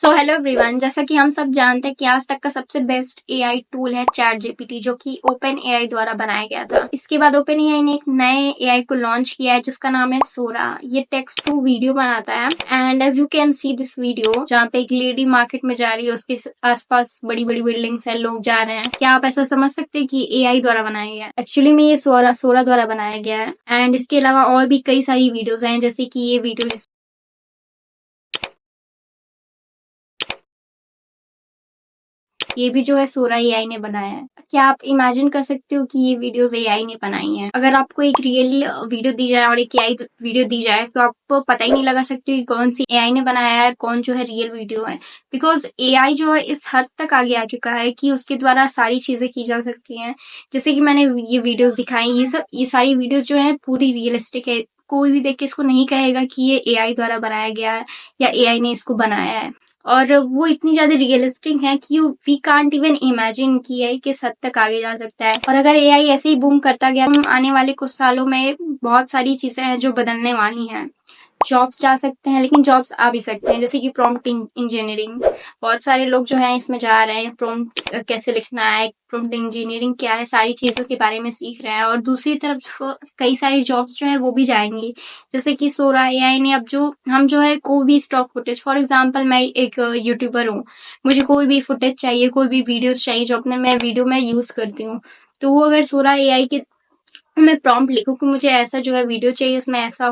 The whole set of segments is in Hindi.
सो हेलो एवरीवन, जैसा कि हम सब जानते हैं कि आज तक का सबसे बेस्ट एआई टूल है चैट जीपीटी, जो कि ओपन एआई द्वारा बनाया गया था। इसके बाद ओपन एआई ने एक नए एआई को लॉन्च किया है जिसका नाम है सोरा। ये टेक्स्ट टू वीडियो बनाता है and as you can see this video, जहाँ पे एक लेडी मार्केट में जा रही है, उसके आसपास बड़ी बड़ी बिल्डिंग्स है, लोग जा रहे हैं। क्या आप ऐसा समझ सकते हैं कि एआई द्वारा बनाया गया है? एक्चुअली में ये सोरा सोरा द्वारा बनाया गया है। एंड इसके अलावा और भी कई सारी वीडियोज हैं, जैसे कि ये वीडियो ये भी जो है सोरा एआई ने बनाया है। क्या आप इमेजिन कर सकते हो कि ये वीडियोस एआई ने बनाई हैं? अगर आपको एक रियल वीडियो दी जाए और एक एआई वीडियो दी जाए तो आपको पता ही नहीं लगा सकते कि कौन सी एआई ने बनाया है, कौन जो है रियल वीडियो है। बिकॉज एआई जो है इस हद तक आगे आ चुका है कि उसके द्वारा सारी चीजें की जा सकती हैं। जैसे कि मैंने ये वीडियोस दिखाई, ये सारी वीडियोस जो है पूरी रियलिस्टिक है। कोई भी देख के इसको नहीं कहेगा कि ये एआई द्वारा बनाया गया है या एआई ने इसको बनाया है। और वो इतनी ज्यादा रियलिस्टिक है कि वी कांट इवन इमेजिन कि एआई किस हद तक आगे जा सकता है। और अगर एआई ऐसे ही बूम करता गया, आने वाले कुछ सालों में बहुत सारी चीजें हैं जो बदलने वाली हैं। जॉब्स जा सकते हैं, लेकिन जॉब्स आ भी सकते हैं, जैसे कि प्रॉम्प्ट इंजीनियरिंग। बहुत सारे लोग जो हैं इसमें जा रहे हैं, प्रॉम्प्ट कैसे लिखना है, प्रॉम्प्ट इंजीनियरिंग क्या है, सारी चीजों के बारे में सीख रहे हैं। और दूसरी तरफ कई सारी जॉब्स जो है वो भी जाएंगी। जैसे कि सोरा एआई ने अब जो हम जो है कोई भी स्टॉक फुटेज, फॉर एग्जाम्पल मैं एक यूट्यूबर हूँ, मुझे कोई भी फुटेज चाहिए, कोई भी वीडियोस चाहिए जो अपने मैं वीडियो में यूज करती हूँ, तो वो अगर सोरा एआई के मैं प्रॉम्प्ट लिखूं कि मुझे ऐसा जो है वीडियो चाहिए, उसमें ऐसा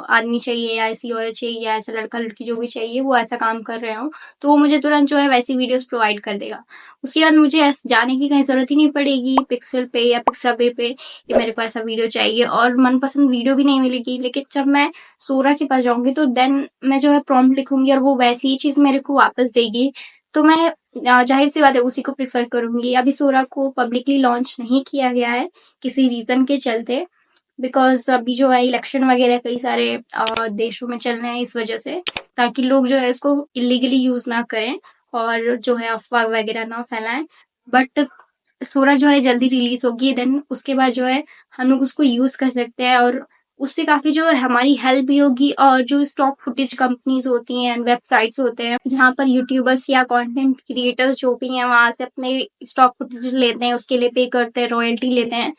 आदमी चाहिए या ऐसी औरत चाहिए या ऐसा लड़का लड़की जो भी चाहिए वो ऐसा काम कर रहे हो, तो वो मुझे तुरंत जो है वैसी वीडियोस प्रोवाइड कर देगा। उसके बाद मुझे जाने की कहीं जरूरत ही नहीं पड़ेगी पिक्सल पे या पिक्साबे पे कि मेरे को ऐसा वीडियो चाहिए, और मनपसंद वीडियो भी नहीं मिलेगी। लेकिन जब मैं सोरा के पास जाऊंगी तो देन मैं जो है प्रॉम्प्ट लिखूंगी और वो वैसी ही चीज मेरे को वापस देगी। तो मैं जाहिर सी बात है उसी को प्रिफर करूंगी। अभी सोरा को पब्लिकली लॉन्च नहीं किया गया है किसी रीजन के चलते, बिकॉज अभी जो है इलेक्शन वगैरह कई सारे देशों में चल रहे हैं, इस वजह से, ताकि लोग जो है इसको इलीगली यूज ना करें और जो है अफवाह वगैरह ना फैलाएं। बट सोरा जो है जल्दी रिलीज होगी, देन उसके बाद जो है हम लोग उसको यूज कर सकते हैं और उससे काफी जो है हमारी हेल्प भी होगी। और जो स्टॉक फुटेज कंपनीज होती हैं, वेबसाइट्स होते हैं, जहाँ पर यूट्यूबर्स या कंटेंट क्रिएटर्स जो भी हैं वहां से अपने स्टॉक फुटेज लेते हैं, उसके लिए पे करते हैं, रॉयल्टी लेते हैं,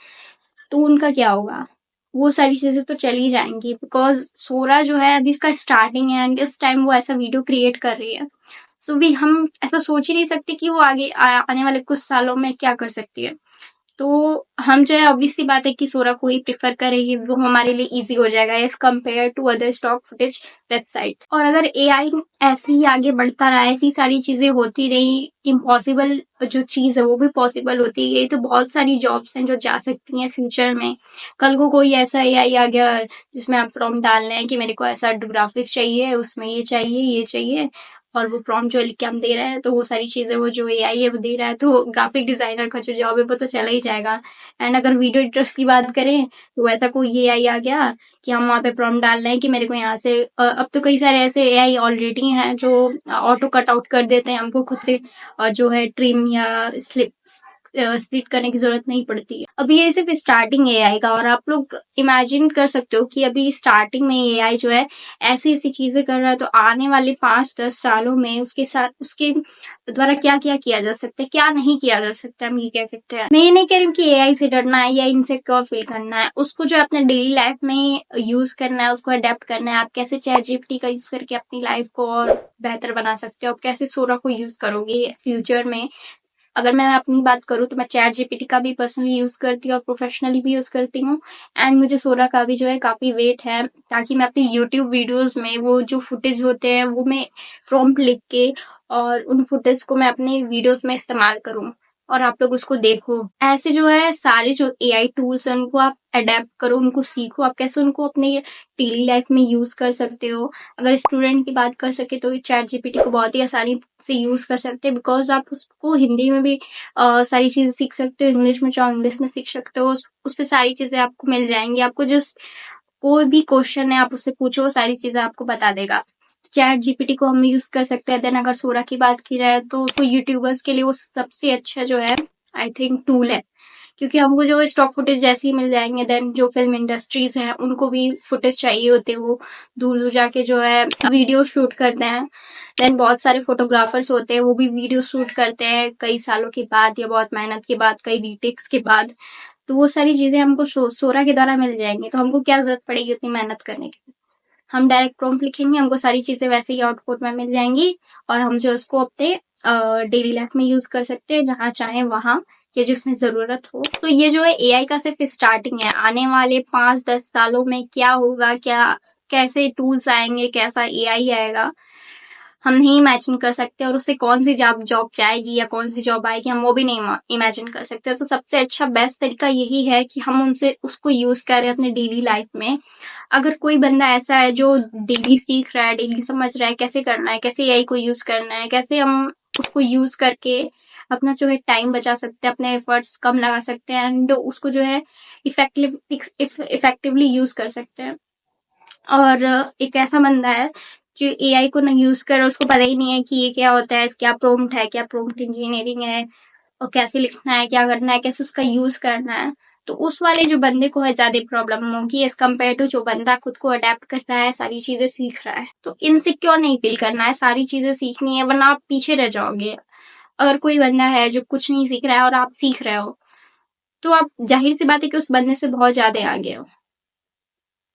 तो उनका क्या होगा? वो सारी चीजें तो चली जाएंगी। बिकॉज सोरा जो है अभी इसका स्टार्टिंग है एंड इस टाइम वो ऐसा वीडियो क्रिएट कर रही है, सो भी हम ऐसा सोच ही नहीं सकते कि वो आगे आने वाले कुछ सालों में क्या कर सकती है। तो हम जो है ऑब्वियस सी बात है कि सोरा को ही प्रेफर करेंगे, वो हमारे लिए इजी हो जाएगा as compare to other stock footage website. और अगर एआई ऐसे ही आगे बढ़ता रहा, ऐसी सारी चीजें होती रही, इम्पॉसिबल जो चीज है वो भी पॉसिबल होती गई, तो बहुत सारी जॉब्स हैं जो जा सकती हैं फ्यूचर में। कल को कोई ऐसा एआई आ गया जिसमें आप प्रॉम्प्ट डालना है कि मेरे को ऐसा ग्राफिक्स चाहिए, उसमें ये चाहिए, और वो प्रॉम्प्ट जो लिख के हम दे रहे हैं, तो वो सारी चीजें वो जो एआई है वो दे रहा है, तो ग्राफिक डिजाइनर का जो जॉब है वो तो चला ही जाएगा। एंड अगर वीडियो एडिटर्स की बात करें तो वैसा कोई एआई आ गया कि हम वहाँ पे प्रॉम्प्ट डाल रहे हैं कि मेरे को यहाँ से अब तो कई सारे ऐसे एआई ऑलरेडी हैं जो ऑटो कट आउट कर देते हैं, हमको खुद से जो है ट्रिम या स्प्लिट करने की जरूरत नहीं पड़ती है। अभी ये सिर्फ स्टार्टिंग एआई का, और आप लोग इमेजिन कर सकते हो कि अभी स्टार्टिंग में एआई जो है ऐसी ऐसी चीजें कर रहा है, तो आने वाले 5-10 सालों में उसके साथ उसके द्वारा क्या क्या किया जा सकता है, क्या नहीं किया जा सकता, हम ये कह सकते हैं। मैं ये नहीं कह रही हूँ कि एआई से डरना है या इनसिक्योर फील करना है, उसको जो है अपने डेली लाइफ में यूज करना है, उसको अडेप्ट करना है। आप कैसे चैट जीपीटी का यूज करके अपनी लाइफ को और बेहतर बना सकते हो, आप कैसे सोरा को यूज करोगे फ्यूचर में। अगर मैं अपनी बात करूँ तो मैं चैट जीपीटी का भी पर्सनली यूज करती हूँ और प्रोफेशनली भी यूज करती हूँ। एंड मुझे सोरा का भी जो है काफी वेट है, ताकि मैं अपनी यूट्यूब वीडियोस में वो जो फुटेज होते हैं वो मैं प्रॉम्प्ट लिख के और उन फुटेज को मैं अपने वीडियोस में इस्तेमाल करूँ और आप लोग उसको देखो। ऐसे जो है सारे जो एआई टूल्स हैं उनको आप अडेप्ट करो, उनको सीखो, आप कैसे उनको अपने डेली लाइफ में यूज कर सकते हो। अगर स्टूडेंट की बात कर सके तो चैट जीपीटी को बहुत ही आसानी से यूज कर सकते हैं, बिकॉज आप उसको हिंदी में भी सारी चीजें सीख सकते हो, इंग्लिश में चाहो इंग्लिश में सीख सकते हो, उस पे सारी चीजें आपको मिल जाएंगी। आपको जिस कोई भी क्वेश्चन है आप उससे पूछो, वो सारी चीजें आपको बता देगा। चैट जीपीटी को हम यूज कर सकते हैं। देन अगर सोरा की बात की जाए तो उसको यूट्यूबर्स के लिए वो सबसे अच्छा जो है आई थिंक टूल है, क्योंकि हमको जो स्टॉक फुटेज जैसे ही मिल जाएंगे, देन जो फिल्म इंडस्ट्रीज हैं उनको भी फुटेज चाहिए होते हैं, वो दूर दूर जाके जो है वीडियो शूट करते हैं। देन बहुत सारे फोटोग्राफर्स होते हैं, वो भी वीडियो शूट करते हैं कई सालों के बाद या बहुत मेहनत के बाद, कई रीटेक्स के बाद। तो वो सारी चीजें हमको सोरा के द्वारा मिल जाएंगी, तो हमको क्या जरूरत पड़ेगी उतनी मेहनत करने की। हम डायरेक्ट प्रॉम्प्ट लिखेंगे, हमको सारी चीजें वैसे ही आउटपुट में मिल जाएंगी, और हम जो उसको अपने डेली लाइफ में यूज कर सकते हैं, जहाँ चाहे वहां, या जिसमें जरूरत हो। तो ये जो है एआई का सिर्फ स्टार्टिंग है। आने वाले 5-10 सालों में क्या होगा, क्या कैसे टूल्स आएंगे, कैसा एआई आएगा, हम नहीं इमेजिन कर सकते। और उससे कौन सी जॉब जाएगी या कौन सी जॉब आएगी, हम वो भी नहीं इमेजिन कर सकते। तो सबसे अच्छा बेस्ट तरीका यही है कि हम उनसे उसको यूज करें अपने डेली लाइफ में। अगर कोई बंदा ऐसा है जो डेली सीख रहा है, डेली समझ रहा है कैसे करना है, कैसे एआई को यूज करना है, कैसे हम उसको यूज करके अपना जो है टाइम बचा सकते हैं, अपने एफर्ट्स कम लगा सकते हैं, एंड उसको जो है इफेक्टिवली यूज कर सकते हैं। और एक ऐसा बंदा है जो एआई को ना यूज कर, उसको पता ही नहीं है कि ये क्या होता है, क्या प्रोम्प्ट है, क्या प्रोम्प्ट इंजीनियरिंग है, और कैसे लिखना है, क्या करना है, कैसे उसका यूज करना है। तो उस वाले जो बंदे को है ज्यादा प्रॉब्लम होगी एज कम्पेयर टू जो बंदा खुद को अडेप्ट कर रहा है, सारी चीजें सीख रहा है। तो इनसिक्योर नहीं फील करना है, सारी चीजें सीखनी है, वरना आप पीछे रह जाओगे। अगर कोई बंदा है जो कुछ नहीं सीख रहा है और आप सीख रहे हो, तो आप जाहिर सी बात है कि उस बंदे से बहुत ज्यादा आगे हो।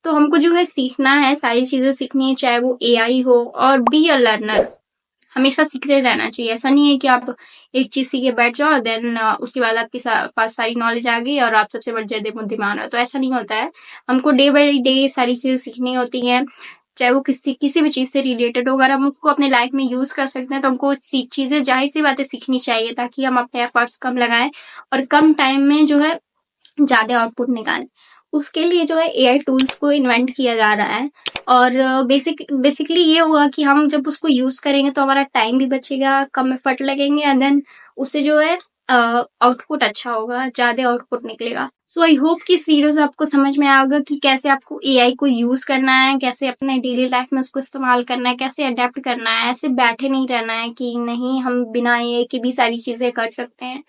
तो हमको जो है सीखना है, सारी चीजें सीखनी है, चाहे वो एआई हो, और बी अ लर्नर। हमेशा सीखते रहना चाहिए। ऐसा नहीं है कि आप एक चीज सीखे बैठ जाओ, देन उसके बाद आपके पास सारी नॉलेज आ गई और आप सबसे बड़े बुद्धिमान हो, तो ऐसा नहीं होता है। हमको डे बाई डे सारी चीजें सीखनी होती हैं, चाहे वो किसी भी चीज से रिलेटेड हो। अगर हम उसको अपने लाइफ में यूज कर सकते हैं तो हमको चीजें जाहिर सी बातें सीखनी चाहिए, ताकि हम अपने एफर्ट्स कम लगाएं और कम टाइम में जो है ज्यादा आउटपुट निकालें। उसके लिए जो है एआई टूल्स को इन्वेंट किया जा रहा है। और बेसिकली ये हुआ कि हम जब उसको यूज करेंगे तो हमारा टाइम भी बचेगा, कम एफर्ट लगेंगे, एंड देन उससे जो है आउटपुट अच्छा होगा, ज्यादा आउटपुट निकलेगा। सो आई होप कि इस वीडियो से आपको समझ में आया होगा कि कैसे आपको एआई को यूज करना है, कैसे अपने डेली लाइफ में उसको इस्तेमाल करना है, कैसे अडेप्ट करना है। ऐसे बैठे नहीं रहना है कि नहीं हम बिना एआई के भी सारी चीजें कर सकते हैं।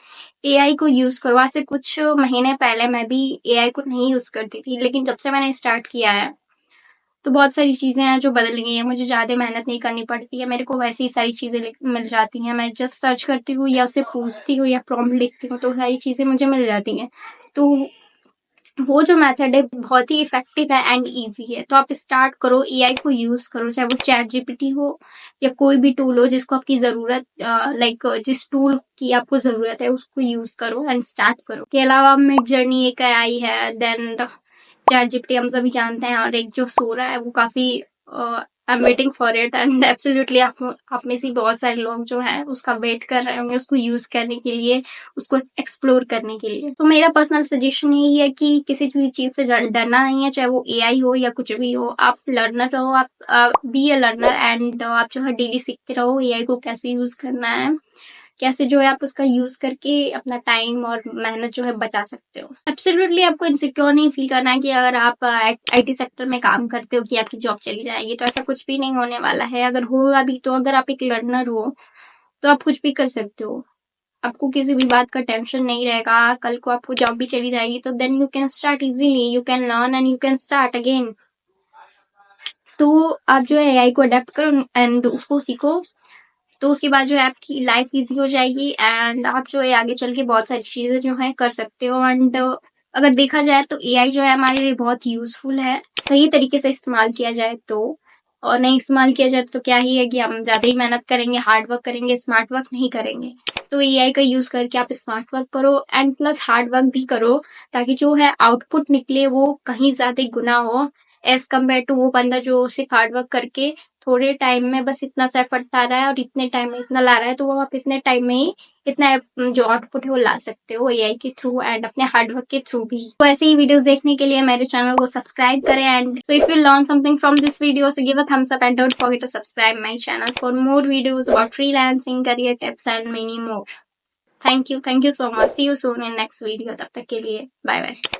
एआई को यूज करो। आज से कुछ महीने पहले मैं भी एआई को नहीं यूज करती थी, लेकिन जब से मैंने स्टार्ट किया है तो बहुत सारी चीजें हैं जो बदल गई हैं। मुझे ज्यादा मेहनत नहीं करनी पड़ती है, मेरे को वैसे ही सारी चीजें मिल जाती हैं। मैं जस्ट सर्च करती हूँ या उससे पूछती हूँ या प्रॉम्प्ट लिखती हूँ, तो सारी चीजें मुझे मिल जाती हैं। तो वो जो मेथड है बहुत ही इफेक्टिव है एंड इजी है। तो आप स्टार्ट करो, एआई को यूज करो, चाहे वो चैट जीपीटी हो या कोई भी टूल हो जिसको आपकी जरूरत, लाइक जिस टूल की आपको जरूरत है उसको यूज करो एंड स्टार्ट करो। के अलावा मिड जर्नी एक आई है, देन चैट जीपीटी हम सभी जानते हैं, और एक जो सोरा है वो काफी I am waiting for it, and absolutely आप में से बहुत सारे लोग जो हैं उसका वेट कर रहे होंगे उसको यूज करने के लिए, उसको एक्सप्लोर करने के लिए। तो मेरा पर्सनल सजेशन यही है कि किसी भी चीज से डरना नहीं है, चाहे वो एआई हो या कुछ भी हो। आप लर्नर रहो, आप बी अ लर्नर, एंड आप जो है डेली सीखते रहो एआई को कैसे यूज करना है, कैसे जो है आप उसका यूज करके अपना टाइम और मेहनत जो है बचा सकते हो। एब्सोल्युटली आपको इनसिक्योर नहीं फील करना है कि अगर आप आईटी सेक्टर में काम करते हो कि आपकी जॉब चली जाएगी, तो ऐसा कुछ भी नहीं होने वाला है। अगर होगा भी तो अगर आप एक लर्नर हो तो आप कुछ भी कर सकते हो, आपको किसी भी बात का टेंशन नहीं रहेगा। कल को आपको जॉब भी चली जाएगी तो then you can start easily, you can learn and you can start again. तो आप जो है एआई को अडेप्ट करो एंड उसको सीखो, तो उसके बाद जो है आपकी लाइफ इजी हो जाएगी, एंड आप जो है आगे चल के बहुत सारी चीजें जो है कर सकते हो। एंड अगर देखा जाए तो एआई जो है हमारे लिए बहुत यूजफुल है, सही तरीके से इस्तेमाल किया जाए तो। और नहीं इस्तेमाल किया जाए तो क्या ही है कि हम ज्यादा ही मेहनत करेंगे, हार्ड वर्क करेंगे, स्मार्ट वर्क नहीं करेंगे। तो एआई का यूज करके आप स्मार्ट वर्क करो एंड प्लस हार्ड वर्क भी करो, ताकि जो है आउटपुट निकले वो कहीं ज्यादा गुना हो एज कम्पेयर टू वो बंदा जो सिर्फ हार्ड वर्क करके थोड़े टाइम में बस इतना सा एफर्ट ला रहा है और इतने टाइम में इतना ला रहा है। तो वो आप इतने टाइम में ही इतना जो आउटपुट है वो ला सकते हो एआई के थ्रू एंड अपने हार्डवर्क के थ्रू भी। तो ऐसे ही वीडियोस देखने के लिए मेरे चैनल को सब्सक्राइब करें, and so if you learn something from this video so give a thumbs up and don't forget to subscribe my channel for more videos about freelancing, career tips and many more. Thank you so much. See you soon in next video. तब तक के लिए बाय बाय।